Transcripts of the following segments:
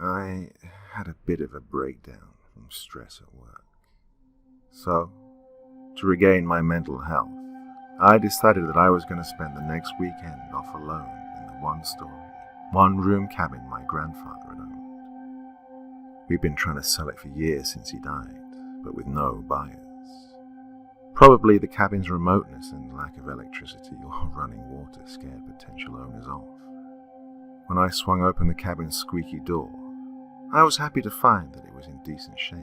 I had a bit of a breakdown from stress at work. So, to regain my mental health, I decided that I was going to spend the next weekend off alone in the one-story, one-room cabin my grandfather had owned. We'd been trying to sell it for years since he died, but with no buyers. Probably the cabin's remoteness and lack of electricity or running water scared potential owners off. When I swung open the cabin's squeaky door, I was happy to find that it was in decent shape,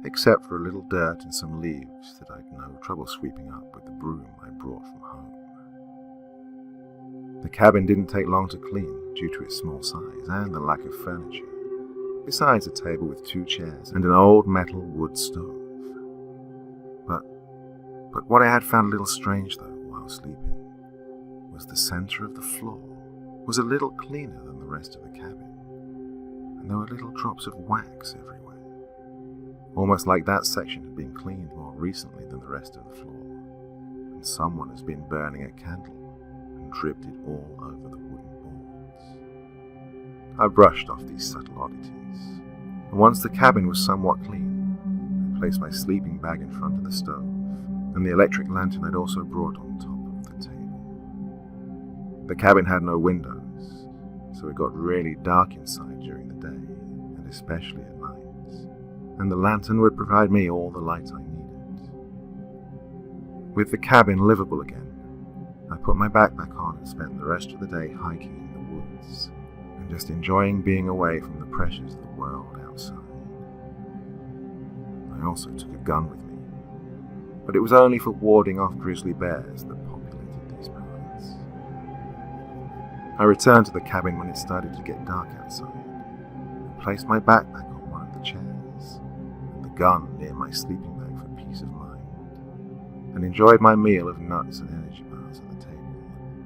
except for a little dirt and some leaves that I'd no trouble sweeping up with the broom I brought from home. The cabin didn't take long to clean due to its small size and the lack of furniture, besides a table with 2 chairs and an old metal wood stove. But what I had found a little strange, though, while sleeping, was the center of the floor was a little cleaner than the rest of the cabin, and there were little drops of wax everywhere, almost like that section had been cleaned more recently than the rest of the floor, and someone has been burning a candle and dripped it all over the wooden boards. I brushed off these subtle oddities, and once the cabin was somewhat clean, I placed my sleeping bag in front of the stove, and the electric lantern I'd also brought on top of the table. The cabin had no windows, so it got really dark inside during the day, and especially at night, and the lantern would provide me all the light I needed. With the cabin livable again, I put my backpack on and spent the rest of the day hiking in the woods, and just enjoying being away from the pressures of the world outside. I also took a gun with me, but it was only for warding off grizzly bears that populated these parts. I returned to the cabin when it started to get dark outside, and placed my backpack on one of the chairs, and the gun near my sleeping bag for peace of mind, and enjoyed my meal of nuts and energy bars at the table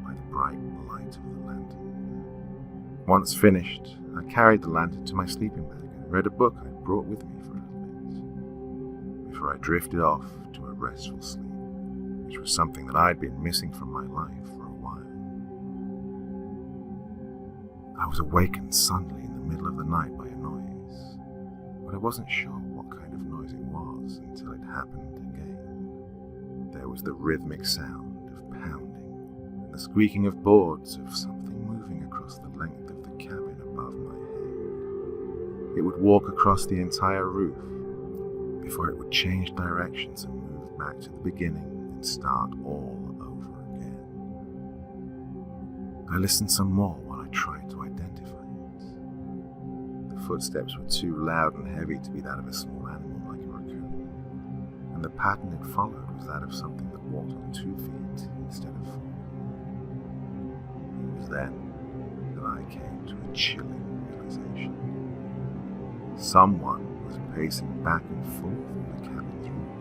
by the bright light of the lantern. Once finished, I carried the lantern to my sleeping bag and read a book I'd brought with me for a little bit, before I drifted off to a restful sleep, which was something that I'd been missing from my life for a while. I was awakened suddenly in the middle of the night by a noise, but I wasn't sure what kind of noise it was until it happened again. There was the rhythmic sound of pounding and the squeaking of boards of something moving across the length of the cabin above my head. It would walk across the entire roof before it would change directions and move back to the beginning and start all over again. I listened some more while I tried to identify it. The footsteps were too loud and heavy to be that of a small animal like a raccoon, and the pattern it followed was that of something that walked on 2 feet instead of 4. It was then that I came to a chilling realization. Someone was pacing back and forth in the cabin's room.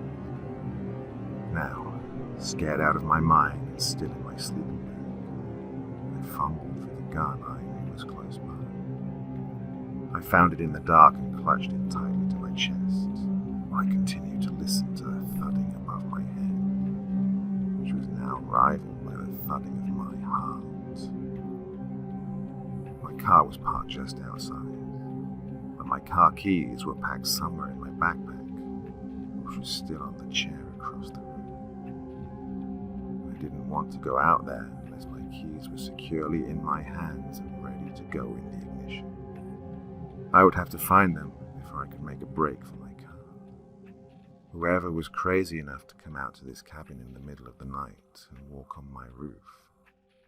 Now, scared out of my mind and still in my sleeping bag, I fumbled for the gun I knew was close by. I found it in the dark and clutched it tightly to my chest, while I continued to listen to the thudding above my head, which was now rivaled by the thudding of my heart. My car was parked just outside, but my car keys were packed somewhere in my backpack, which was still on the chair across the room. I didn't want to go out there unless my keys were securely in my hands and ready to go in the ignition. I would have to find them before I could make a break for my car. Whoever was crazy enough to come out to this cabin in the middle of the night and walk on my roof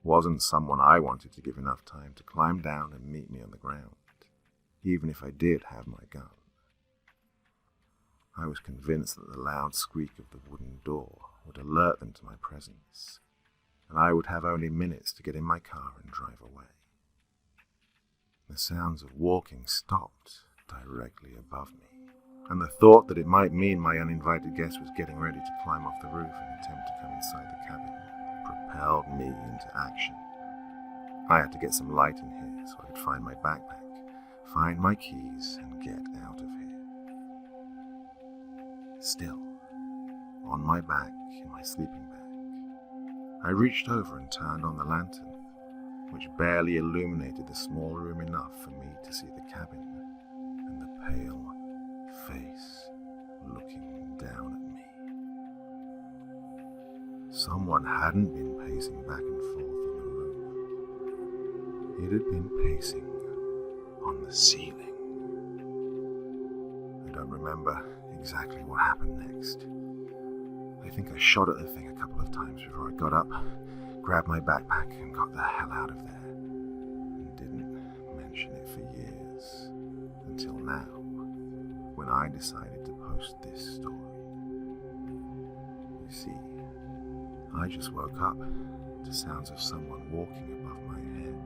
wasn't someone I wanted to give enough time to climb down and meet me on the ground, even if I did have my gun. I was convinced that the loud squeak of the wooden door would alert them to my presence, and I would have only minutes to get in my car and drive away. The sounds of walking stopped directly above me, and the thought that it might mean my uninvited guest was getting ready to climb off the roof and attempt to come inside the cabin propelled me into action. I had to get some light in here so I could find my backpack, find my keys, and get out of here. Still, on my back in my sleeping bag, I reached over and turned on the lantern, which barely illuminated the small room enough for me to see the cabin pale face looking down at me. Someone hadn't been pacing back and forth in the room. It had been pacing on the ceiling. I don't remember exactly what happened next. I think I shot at the thing a couple of times before I got up, grabbed my backpack and got the hell out of there, and didn't mention it for years, until now, when I decided to post this story. You see, I just woke up to sounds of someone walking above my head,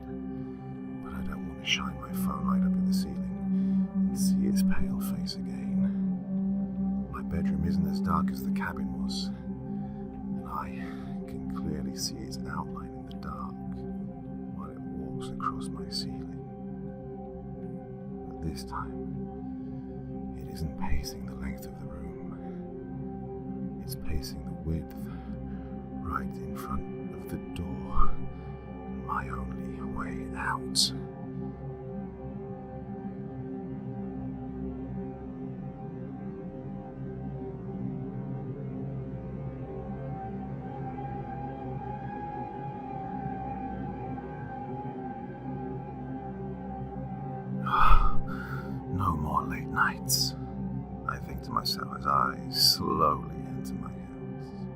but I don't want to shine my phone light up at the ceiling and see its pale face again. My bedroom isn't as dark as the cabin was, and I can clearly see its outline in the dark while it walks across my ceiling. But this time, it isn't pacing the length of the room. It's pacing the width right in front of the door, my only way out. No more late nights, I think to myself as I slowly enter my house.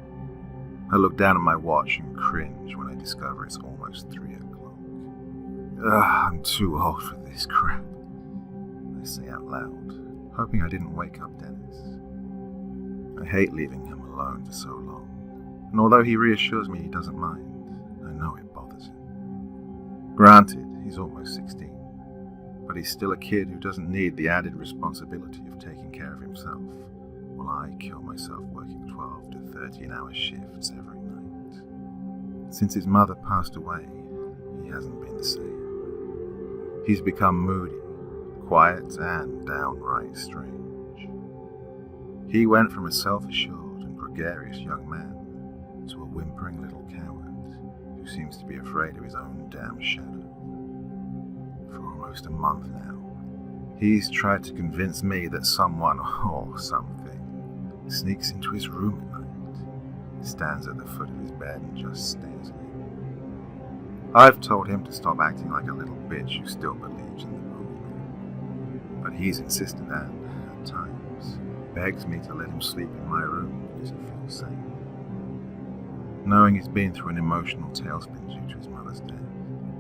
I look down at my watch and cringe when I discover it's almost 3 o'clock. I'm too old for this crap, I say out loud, hoping I didn't wake up Dennis. I hate leaving him alone for so long, and although he reassures me he doesn't mind, I know it bothers him. Granted, he's almost 16. But he's still a kid who doesn't need the added responsibility of taking care of himself, while I kill myself working 12 to 13-hour shifts every night. Since his mother passed away, he hasn't been the same. He's become moody, quiet, and downright strange. He went from a self-assured and gregarious young man to a whimpering little coward who seems to be afraid of his own damn shadow. For almost a month now, he's tried to convince me that someone or something sneaks into his room at night, stands at the foot of his bed and just stares at him. I've told him to stop acting like a little bitch who still believes in the boogeyman, but he's insistent and, at times, begs me to let him sleep in my room because he feels safe. Knowing he's been through an emotional tailspin due to his mother's death,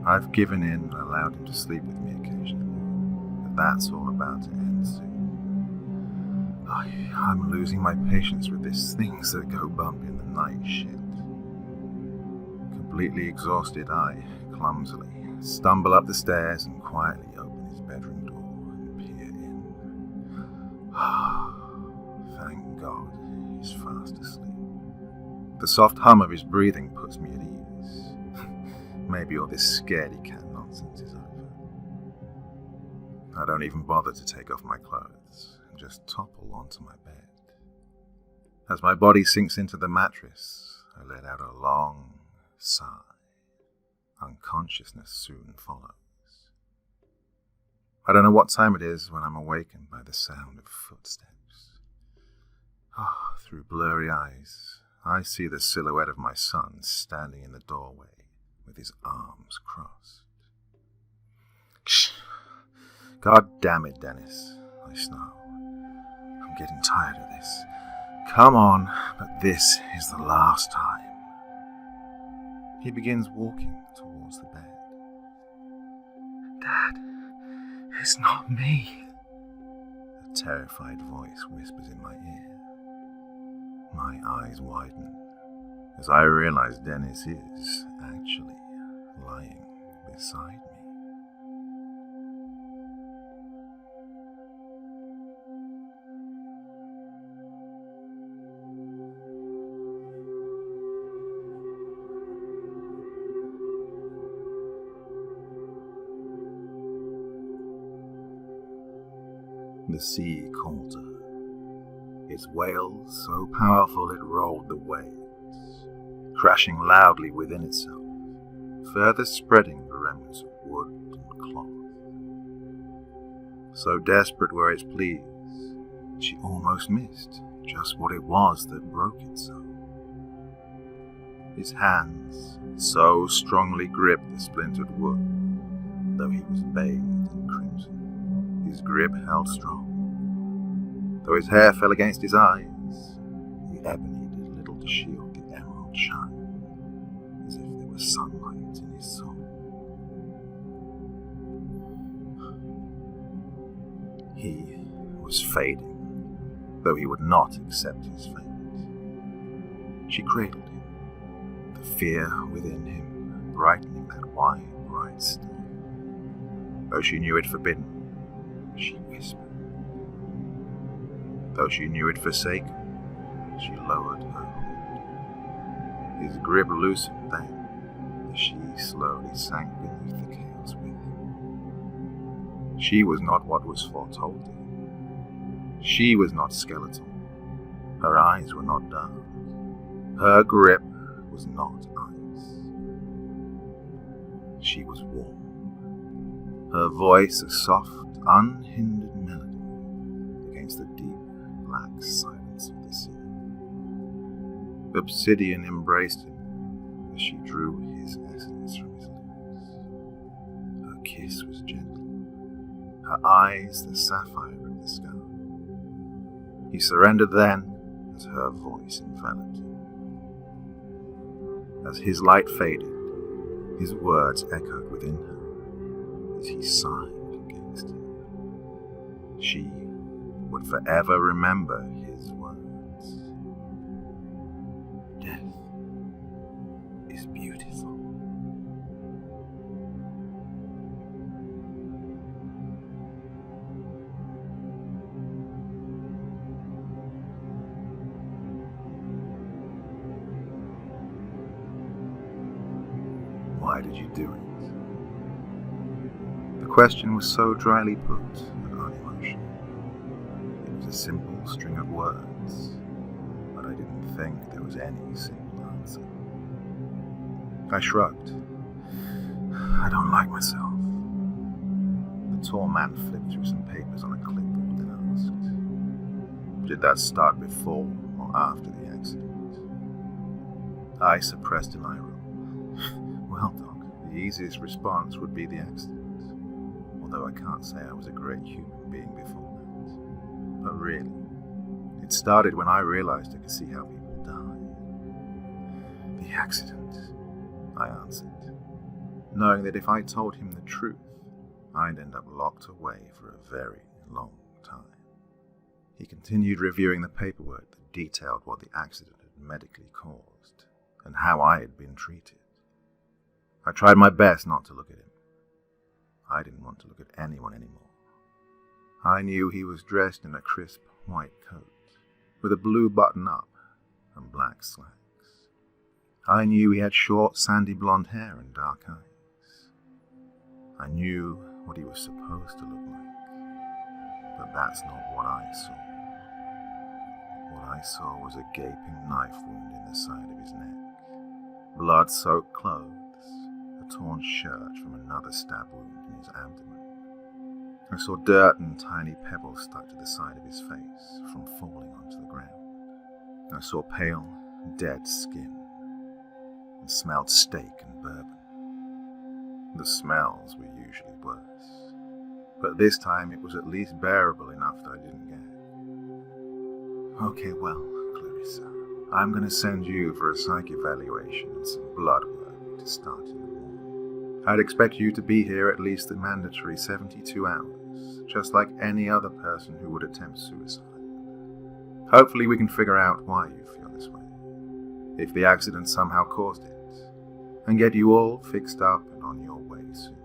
I've given in and allowed him to sleep with me occasionally, but that's all about to end soon. I'm losing my patience with this things that go bump in the night shit. Completely exhausted, I clumsily stumble up the stairs and quietly open his bedroom door and peer in. Thank God he's fast asleep. The soft hum of his breathing puts me at ease. Maybe all this scaredy cat nonsense is over. I don't even bother to take off my clothes and just topple onto my bed. As my body sinks into the mattress, I let out a long sigh. Unconsciousness soon follows. I don't know what time it is when I'm awakened by the sound of footsteps. Through blurry eyes, I see the silhouette of my son standing in the doorway with his arms crossed. God damn it, Dennis, I snarl. I'm getting tired of this. Come on, but this is the last time. He begins walking towards the bed. Dad, it's not me. A terrified voice whispers in my ear. My eyes widen as I realize Dennis is actually lying beside me. The sea called her, its wails so powerful it rolled the waves, crashing loudly within itself, further spreading the remnants of wood and cloth. So desperate were its pleas, she almost missed just what it was that broke it so. His hands so strongly gripped the splintered wood, though he was bathed in crimson. His grip held strong. Though his hair fell against his eyes, the ebony did little to shield the emerald shine, as if there was sunlight in his soul. He was fading, though he would not accept his fate. She cradled him, the fear within him brightening that wide, bright stare. Though she knew it forbidden, she whispered. Though she knew it forsaken, she lowered her hood. His grip loosened then, as she slowly sank beneath the chaos with him. She was not what was foretold to him. She was not skeletal. Her eyes were not dark. Her grip was not ice. She was warm. Her voice a soft, unhindered melody against the deep, black silence of the sea. Obsidian embraced him as she drew his essence from his lips. Her kiss was gentle, her eyes the sapphire of the sky. He surrendered then as her voice enveloped him. As his light faded, his words echoed within her as he sighed against her. She would forever remember his words. Death is beautiful. Why did you do it? The question was so dryly put and unemotional. It was a simple string of words, but I didn't think there was any simple answer. I shrugged. I don't like myself. The tall man flipped through some papers on a clipboard and asked, "Did that start before or after the accident?" I suppressed an eye roll. Well, Doc, the easiest response would be the accident, although I can't say I was a great human being before that. But really, it started when I realized I could see how people die. The accident, I answered, knowing that if I told him the truth, I'd end up locked away for a very long time. He continued reviewing the paperwork that detailed what the accident had medically caused, and how I had been treated. I tried my best not to look at him. I didn't want to look at anyone anymore. I knew he was dressed in a crisp white coat, with a blue button-up and black slacks. I knew he had short, sandy blonde hair and dark eyes. I knew what he was supposed to look like, but that's not what I saw. What I saw was a gaping knife wound in the side of his neck, blood-soaked clothes, a torn shirt from another stab wound in his abdomen. I saw dirt and tiny pebbles stuck to the side of his face from falling onto the ground. I saw pale, dead skin, and smelled steak and bourbon. The smells were usually worse, but this time it was at least bearable enough that I didn't gag. Okay, well, Clarissa, I'm going to send you for a psych evaluation and some blood work to start in the morning. I'd expect you to be here at least the mandatory 72 hours, just like any other person who would attempt suicide. Hopefully we can figure out why you feel this way, if the accident somehow caused it, and get you all fixed up and on your way soon.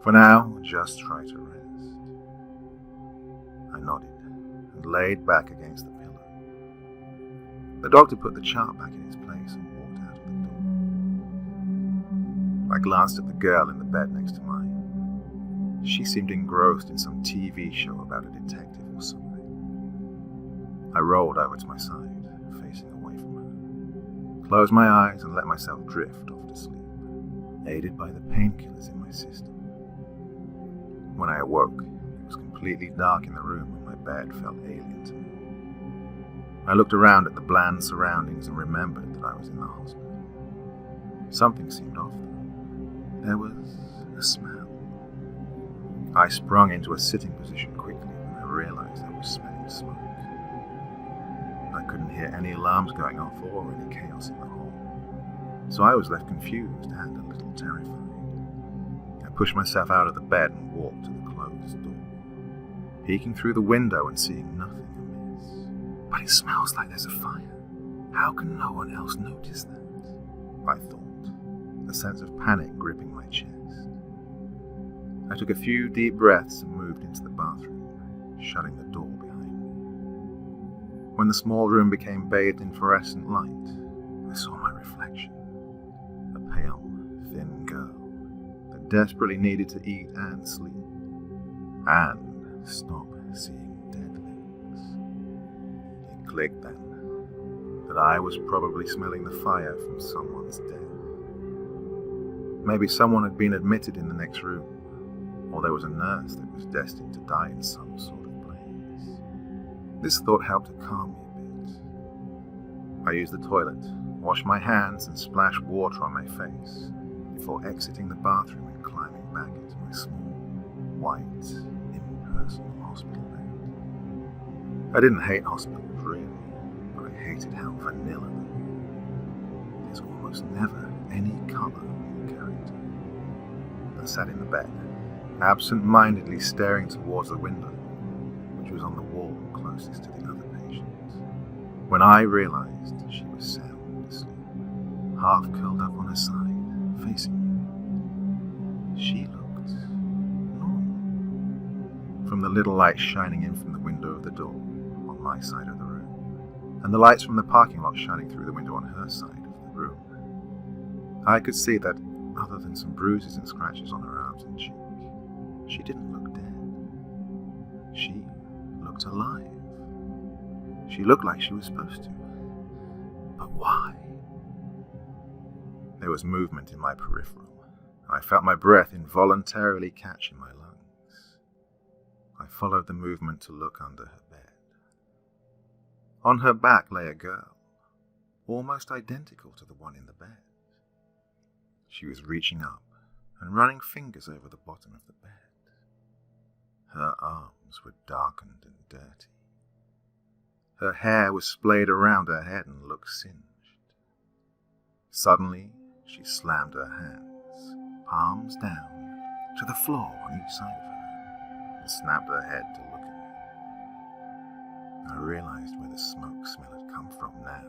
For now, just try to rest. I nodded and laid back against the pillow. The doctor put the chart back in its place and walked out of the door. I glanced at the girl in the bed next to mine. She seemed engrossed in some TV show about a detective or something. I rolled over to my side, facing away from her, closed my eyes and let myself drift off to sleep, aided by the painkillers in my system. When I awoke, it completely dark in the room and my bed felt alien to me. I looked around at the bland surroundings and remembered that I was in the hospital. Something seemed off though. There was a smell. I sprung into a sitting position quickly when I realized I was smelling smoke. I couldn't hear any alarms going off or any chaos in the hall, so I was left confused and a little terrified. I pushed myself out of the bed and walked to the closed door, peeking through the window and seeing nothing amiss. But it smells like there's a fire. How can no one else notice that? I thought, a sense of panic gripping my chest. I took a few deep breaths and moved into the bathroom, shutting the door behind me. When the small room became bathed in fluorescent light, I saw my reflection, a pale, thin girl that desperately needed to eat and sleep, and stop seeing dead things. It clicked then that I was probably smelling the fire from someone's death. Maybe someone had been admitted in the next room, or there was a nurse that was destined to die in some sort of blaze. This thought helped to calm me a bit. I used the toilet, washed my hands and splashed water on my face before exiting the bathroom and climbing back into my small, white, impersonal hospital bed. I didn't hate hospitals really, but I hated how vanilla they were. There's almost never any colour in character. I sat in the bed, absent-mindedly staring towards the window, which was on the wall closest to the other patients, when I realized she was sound asleep, half curled up on her side, facing me. She looked normal. From the little light shining in from the window of the door on my side of the room, and the lights from the parking lot shining through the window on her side of the room, I could see that, other than some bruises and scratches on her arms and cheek, she didn't look dead. She looked alive. She looked like she was supposed to. But why? There was movement in my peripheral, and I felt my breath involuntarily catch in my lungs. I followed the movement to look under her bed. On her back lay a girl, almost identical to the one in the bed. She was reaching up and running fingers over the bottom of the bed. Her arms were darkened and dirty. Her hair was splayed around her head and looked singed. Suddenly, she slammed her hands, palms down, to the floor on each side of her, and snapped her head to look at me. I realized where the smoke smell had come from now.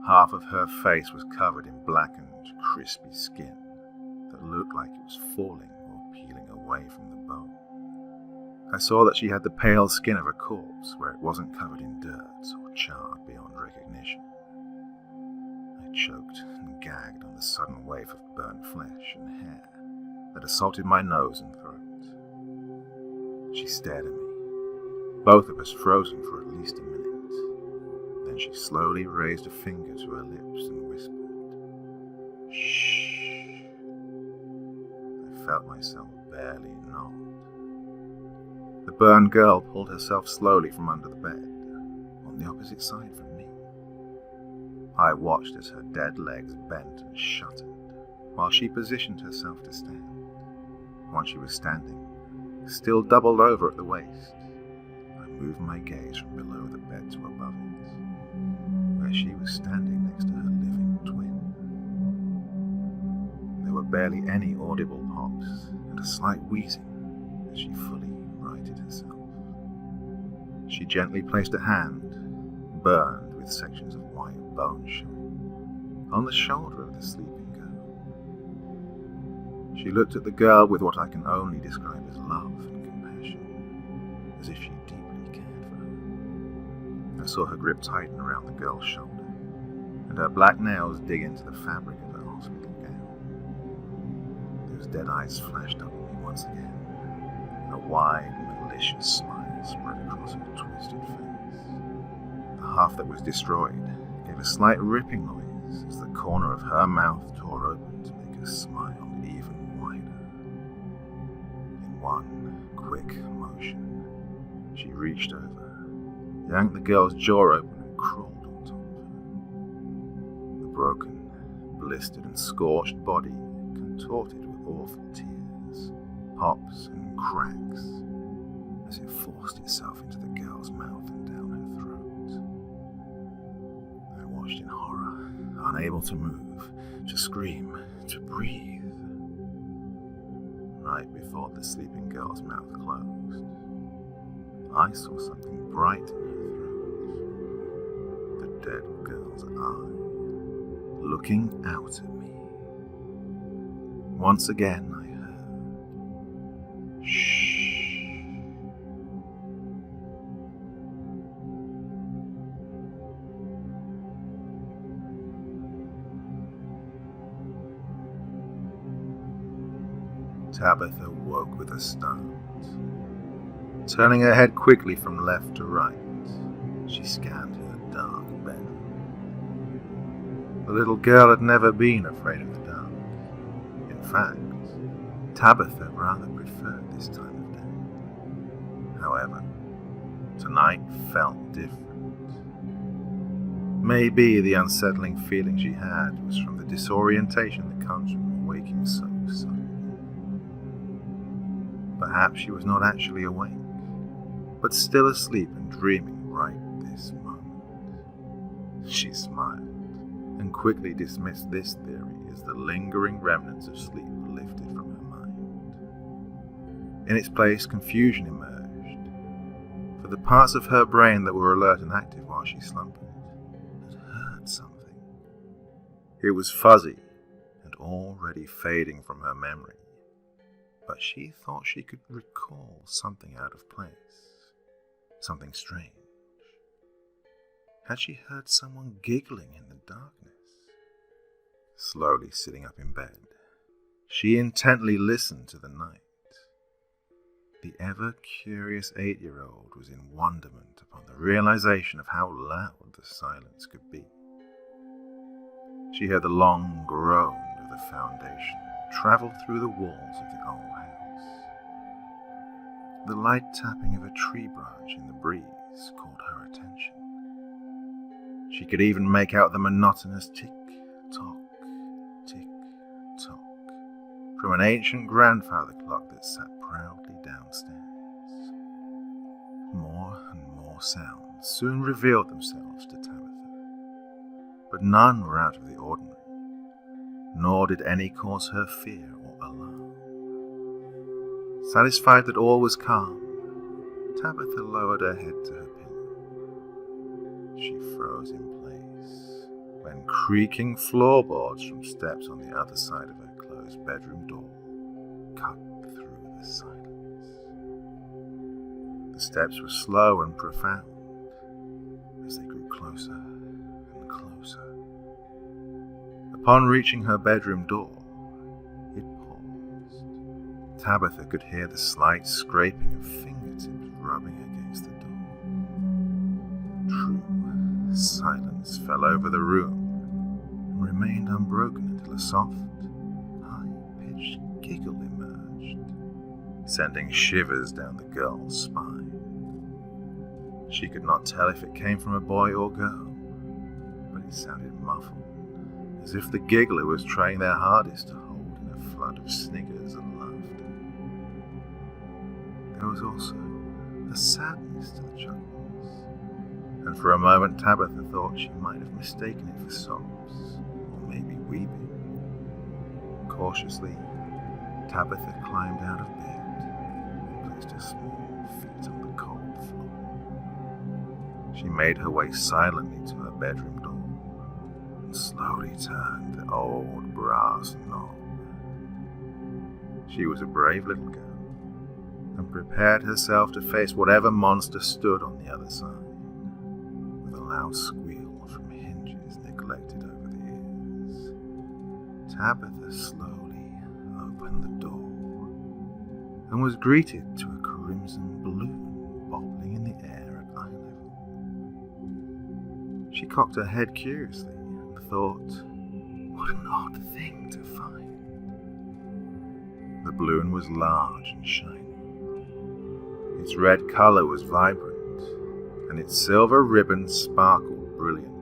Half of her face was covered in blackened, crispy skin that looked like it was falling or peeling away from the bone. I saw that she had the pale skin of a corpse where it wasn't covered in dirt or charred beyond recognition. I choked and gagged on the sudden wave of burnt flesh and hair that assaulted my nose and throat. She stared at me, both of us frozen for at least a minute. Then she slowly raised a finger to her lips and whispered, "Shh." I felt myself barely nod. The burned girl pulled herself slowly from under the bed, on the opposite side from me. I watched as her dead legs bent and shuddered, while she positioned herself to stand. Once she was standing, still doubled over at the waist, I moved my gaze from below the bed to above it, where she was standing next to her living twin. There were barely any audible hops and a slight wheezing as she fully righted herself. She gently placed a hand, burned with sections of white bone showing, on the shoulder of the sleeping girl. She looked at the girl with what I can only describe as love and compassion, as if she deeply cared for her. I saw her grip tighten around the girl's shoulder, and her black nails dig into the fabric of her hospital gown. Those dead eyes flashed up at me once again, and a wide, malicious smile spread across her twisted face. The half that was destroyed gave a slight ripping noise as the corner of her mouth tore open to make her smile even wider. In one quick motion, she reached over, yanked the girl's jaw open and crawled on top of her. The broken, blistered and scorched body contorted with awful tears, pops and cracks as it forced itself into the girl's mouth and down her throat. I watched in horror, unable to move, to scream, to breathe. Right before the sleeping girl's mouth closed, I saw something bright in her throat. The dead girl's eye, looking out at me. Once again I heard, "Shh." Tabitha woke with a start. Turning her head quickly from left to right, she scanned her dark bedroom. The little girl had never been afraid of the dark. In fact, Tabitha rather preferred this time of day. However, tonight felt different. Maybe the unsettling feeling she had was from the disorientation that comes from waking so suddenly. Perhaps she was not actually awake, but still asleep and dreaming right this moment. She smiled and quickly dismissed this theory as the lingering remnants of sleep were lifted from her mind. In its place, confusion emerged, for the parts of her brain that were alert and active while she slumbered had heard something. It was fuzzy and already fading from her memory, but she thought she could recall something out of place, something strange. Had she heard someone giggling in the darkness? Slowly sitting up in bed, she intently listened to the night. The ever-curious 8-year-old was in wonderment upon the realization of how loud the silence could be. She heard the long groan of the foundation travel through the walls of the old house. The light tapping of a tree branch in the breeze caught her attention. She could even make out the monotonous tick-tock, tick-tock from an ancient grandfather clock that sat proudly downstairs. More and more sounds soon revealed themselves to Tabitha, but none were out of the ordinary, nor did any cause her fear or alarm. Satisfied that all was calm, Tabitha lowered her head to her pillow. She froze in place when creaking floorboards from steps on the other side of her closed bedroom door cut through the silence. The steps were slow and profound as they grew closer and closer. Upon reaching her bedroom door, it paused. Tabitha could hear the slight scraping of fingertips rubbing against the door. True silence fell over the room and remained unbroken until a soft, high-pitched giggle emerged, sending shivers down the girl's spine. She could not tell if it came from a boy or girl, but it sounded muffled, as if the giggler was trying their hardest to hold in a flood of sniggers and laughter. There was also a sadness to the chuckles, and for a moment Tabitha thought she might have mistaken it for sobs, or maybe weeping. Cautiously, Tabitha climbed out of bed and placed her small feet on the cold floor. She made her way silently to her bedroom door and slowly turned the old brass knob. She was a brave little girl and prepared herself to face whatever monster stood on the other side, with a loud squeal from hinges neglected over the ears. Tabitha slowly opened the door and was greeted to a crimson balloon bobbling in the air at eye level. She cocked her head curiously and thought, what an odd thing to find. The balloon was large and shiny, Its red color was vibrant, and its silver ribbon sparkled brilliantly.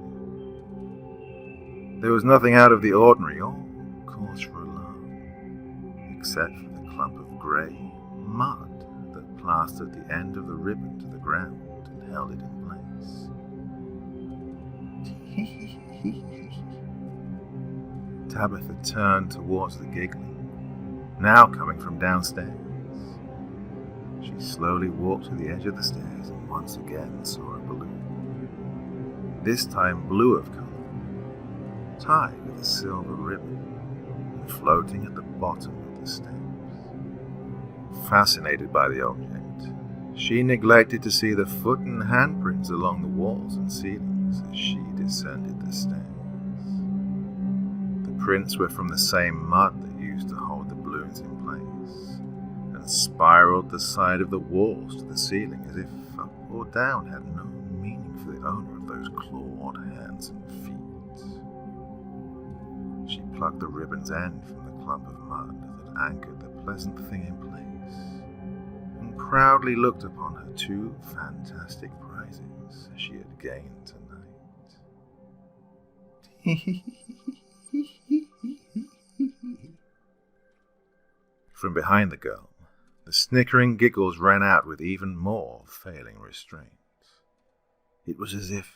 There was nothing out of the ordinary or cause for alarm, except for the clump of grey mud that plastered the end of the ribbon to the ground and held it in place. Tabitha turned towards the giggling, now coming from downstairs. She slowly walked to the edge of the stairs and once again saw a balloon, this time blue of color, tied with a silver ribbon and floating at the bottom of the steps. Fascinated by the object, she neglected to see the foot and handprints along the walls and ceilings as she descended the stairs. The prints were from the same mud that used to hold the balloons in place, and spiraled the side of the walls to the ceiling as if up or down had no meaning for the owner of those clawed hands and feet. She plucked the ribbon's end from the clump of mud that anchored the pleasant thing in place, and proudly looked upon her two fantastic prizes she had gained tonight. From behind the girl, the snickering giggles ran out with even more failing restraint. It was as if,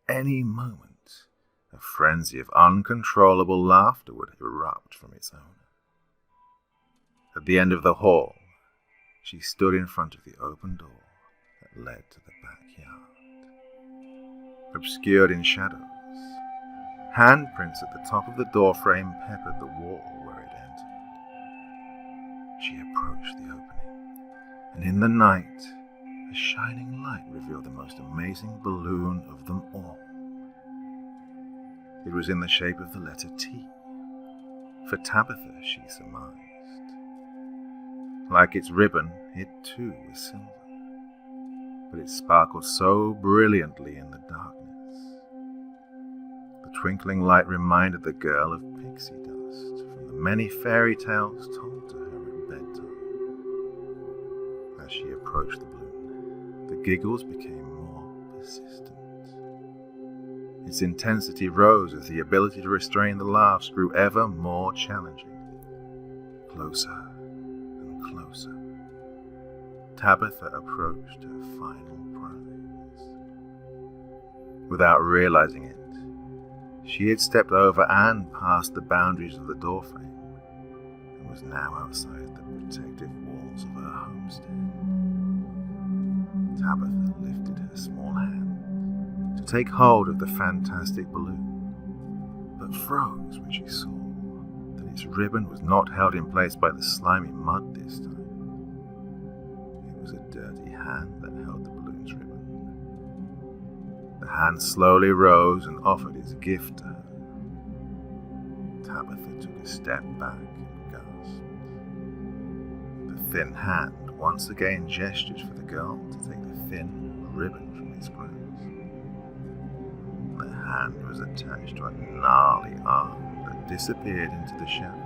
any moment, a frenzy of uncontrollable laughter would erupt from its owner. At the end of the hall, she stood in front of the open door that led to the backyard. Obscured in shadows, handprints at the top of the doorframe peppered the wall where it entered. She approached the opening, and in the night, a shining light revealed the most amazing balloon of them all. It was in the shape of the letter T, for Tabitha, she surmised. Like its ribbon, it too was silver, but it sparkled so brilliantly in the darkness. The twinkling light reminded the girl of pixie dust from the many fairy tales told to her at bedtime. As she approached the balloon, the giggles became more persistent. Its intensity rose as the ability to restrain the laughs grew ever more challenging. Closer and closer, Tabitha approached her final prize. Without realizing it, she had stepped over and past the boundaries of the doorframe and was now outside the protective walls of her homestead. Tabitha lifted her small hand to take hold of the fantastic balloon, but froze when she saw that its ribbon was not held in place by the slimy mud this time. It was a dirty hand that held the balloon's ribbon. The hand slowly rose and offered its gift to her. Tabitha took a step back and gasped. The thin hand once again gestured for the girl to take the thin ribbon from its grasp. The hand was attached to a gnarly arm that disappeared into the shadows.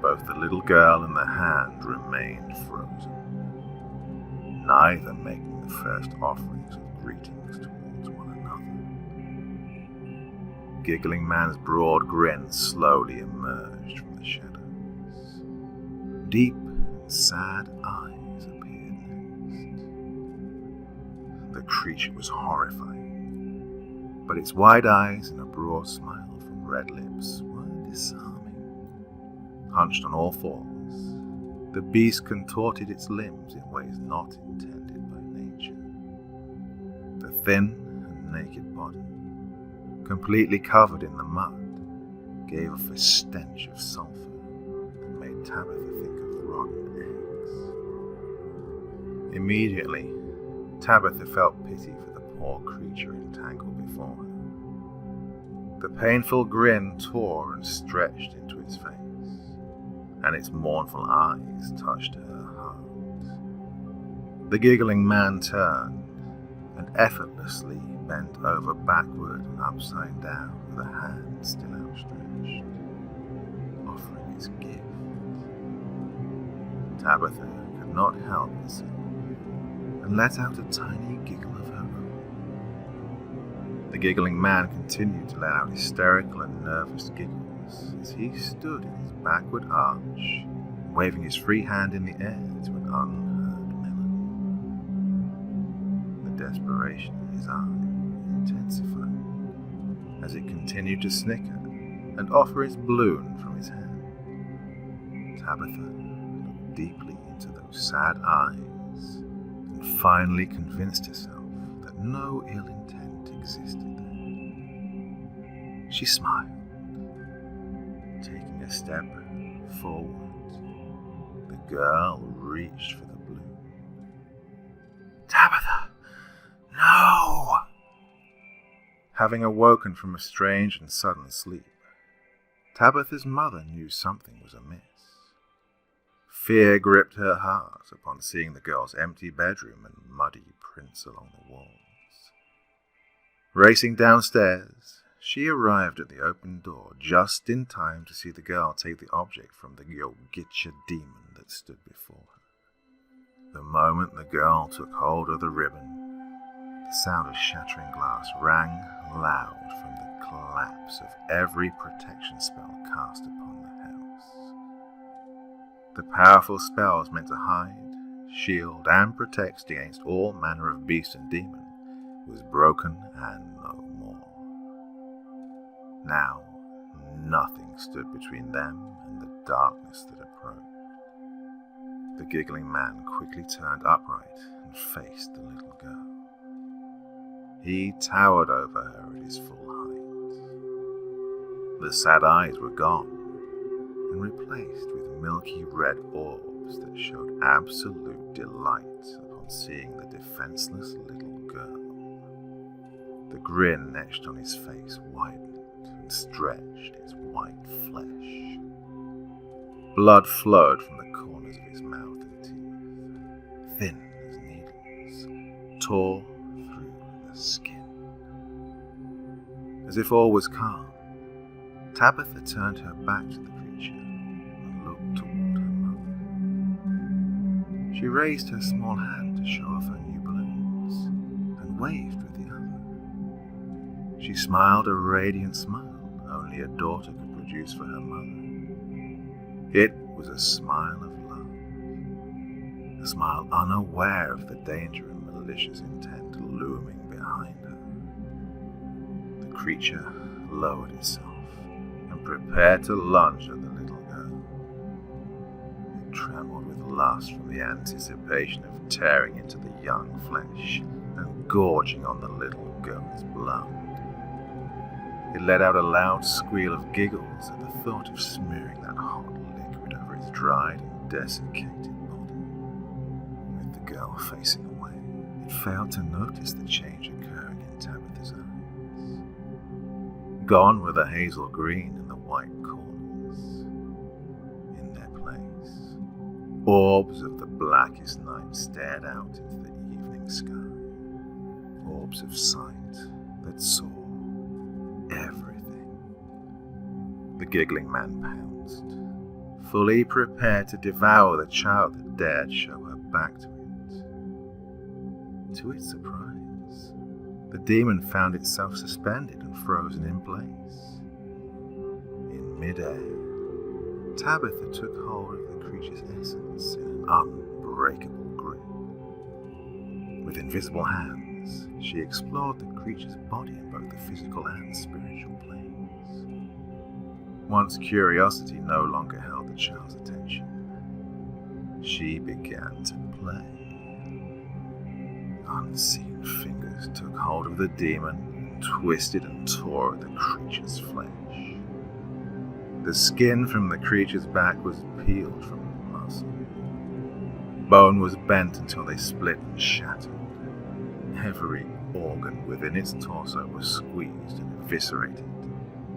Both the little girl and the hand remained frozen, neither making the first offerings of greetings towards one another. Giggling Man's broad grin slowly emerged from the shadows. Deep and sad eyes appeared next. The creature was horrified, but its wide eyes and a broad smile from red lips were disarming. Hunched on all fours, the beast contorted its limbs in ways not intended by nature. The thin and naked body, completely covered in the mud, gave off a stench of sulfur that made Tabitha think of rotten eggs. Immediately, Tabitha felt pity for the poor creature entangled before her. The painful grin tore and stretched into its face, and its mournful eyes touched her heart. The giggling man turned and effortlessly bent over backward and upside down with a hand still outstretched, offering his gift. Tabitha could not help herself and let out a tiny giggle of her own. The giggling man continued to let out hysterical and nervous giggles as he stood in his backward arch, waving his free hand in the air to an unheard melody. The desperation in his eye intensified as it continued to snicker and offer its balloon from his hand. Tabitha looked deeply into those sad eyes and finally convinced herself that no ill intent existed there. She smiled, taking a step forward. The girl reached for the balloon. "Tabitha, no!" Having awoken from a strange and sudden sleep, Tabitha's mother knew something was amiss. Fear gripped her heart upon seeing the girl's empty bedroom and muddy prints along the walls. Racing downstairs, she arrived at the open door just in time to see the girl take the object from the Yogitcha demon that stood before her. The moment the girl took hold of the ribbon, the sound of shattering glass rang loud from the collapse of every protection spell cast upon the house. The powerful spells meant to hide, shield, and protect against all manner of beast and demon was broken and no more. Now, nothing stood between them and the darkness that approached. The giggling man quickly turned upright and faced the little girl. He towered over her at his full height. The sad eyes were gone and replaced with milky red orbs that showed absolute delight upon seeing the defenseless little girl. The grin etched on his face widened and stretched its white flesh. Blood flowed from the corners of his mouth and teeth, thin as needles, tore through the skin. As if all was calm, Tabitha turned her back to the creature and looked toward her mother. She raised her small hand to show off her new balloons and waved with the other. She smiled a radiant smile only a daughter could produce for her mother. It was a smile of love, a smile unaware of the danger and malicious intent looming behind her. The creature lowered itself and prepared to lunge at the little girl. It trembled with lust from the anticipation of tearing into the young flesh and gorging on the little girl's blood. It let out a loud squeal of giggles at the thought of smearing that hot liquid over its dried and desiccated body. With the girl facing away, it failed to notice the change occurring in Tabitha's eyes. Gone were the hazel green and the white corners. In their place, orbs of the blackest night stared out into the evening sky. Orbs of sight that saw everything. The giggling man pounced, fully prepared to devour the child that dared show her back to it. To its surprise, the demon found itself suspended and frozen in place. In midair, Tabitha took hold of the creature's essence in an unbreakable grip. With invisible hands, she explored the creature's body in both the physical and spiritual planes. Once curiosity no longer held the child's attention, she began to play. Unseen fingers took hold of the demon and twisted and tore at the creature's flesh. The skin from the creature's back was peeled from the muscle. Bone was bent until they split and shattered. Every organ within its torso was squeezed and eviscerated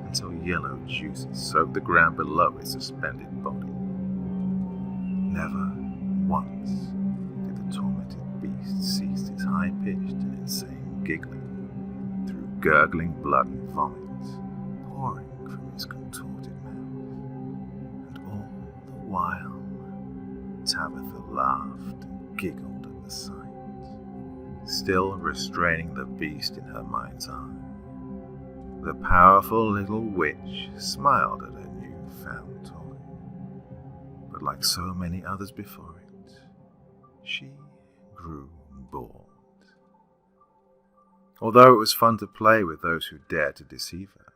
until yellow juices soaked the ground below its suspended body. Never once did the tormented beast cease its high-pitched and insane giggling through gurgling blood and vomit pouring from its contorted mouth. And all the while, Tabitha laughed giggled at the sight, still restraining the beast in her mind's eye. The powerful little witch smiled at her new-found toy, but like so many others before it, she grew bored. Although it was fun to play with those who dared to deceive her,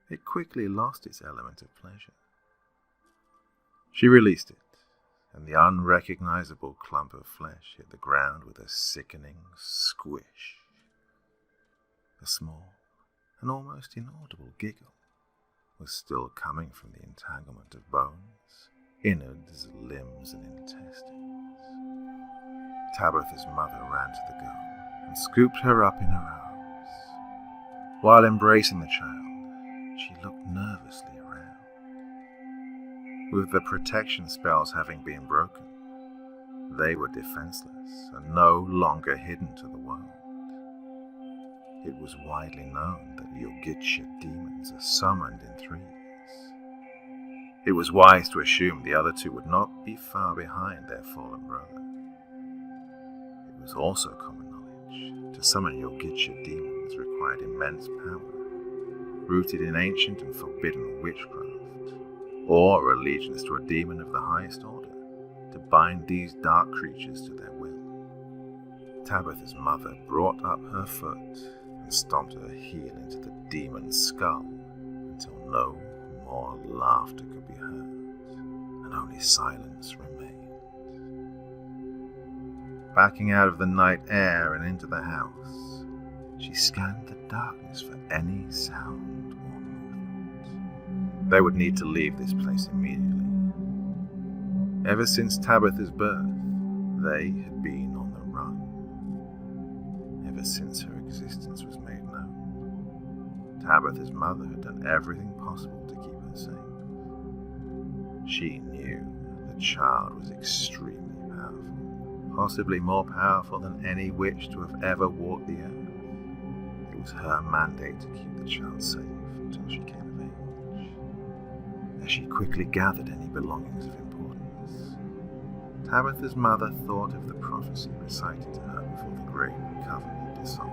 it quickly lost its element of pleasure. She released it, and the unrecognizable clump of flesh hit the ground with a sickening squish. A small and almost inaudible giggle was still coming from the entanglement of bones, innards, limbs, and intestines. Tabitha's mother ran to the girl and scooped her up in her arms. While embracing the child, she looked nervously around. With the protection spells having been broken, they were defenseless and no longer hidden to the world. It was widely known that Yogitsha demons are summoned in threes. It was wise to assume the other two would not be far behind their fallen brother. It was also common knowledge to summon Yogitsha demons required immense power, rooted in ancient and forbidden witchcraft, or allegiance to a demon of the highest order, to bind these dark creatures to their will. Tabitha's mother brought up her foot and stomped her heel into the demon's skull until no more laughter could be heard, and only silence remained. Backing out of the night air and into the house, she scanned the darkness for any sound or movement. They would need to leave this place immediately. Ever since Tabitha's birth, they had been on the run. Ever since her existence was made known, Tabitha's mother had done everything possible to keep her safe. She knew the child was extremely powerful, possibly more powerful than any witch to have ever walked the earth. It was her mandate to keep the child safe until she came of age. As she quickly gathered any belongings of importance, Tabitha's mother thought of the prophecy recited to her before the great covenant dissolved.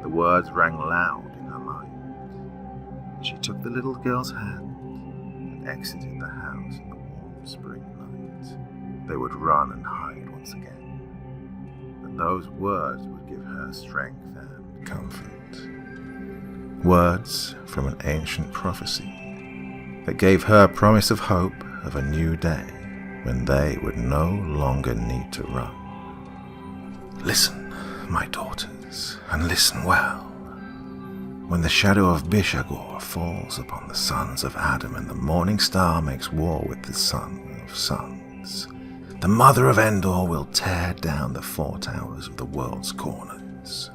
The words rang loud in her mind. She took the little girl's hand and exited the house in the warm spring night. They would run and hide once again, but those words would give her strength and comfort. Words from an ancient prophecy that gave her promise of hope of a new day when they would no longer need to run. Listen, my daughters, and listen well. When the shadow of Bishagor falls upon the sons of Adam and the morning star makes war with the son of suns, the mother of Endor will tear down the 4 towers of the world's corners.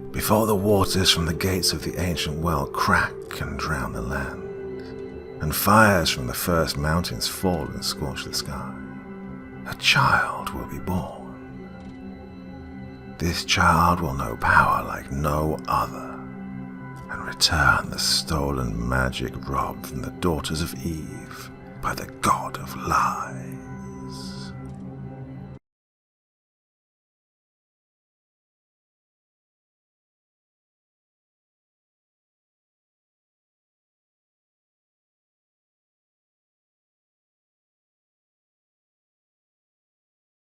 Before the waters from the gates of the ancient well crack and drown the land, and fires from the first mountains fall and scorch the sky, a child will be born. This child will know power like no other, and return the stolen magic robbed from the daughters of Eve by the god of lies.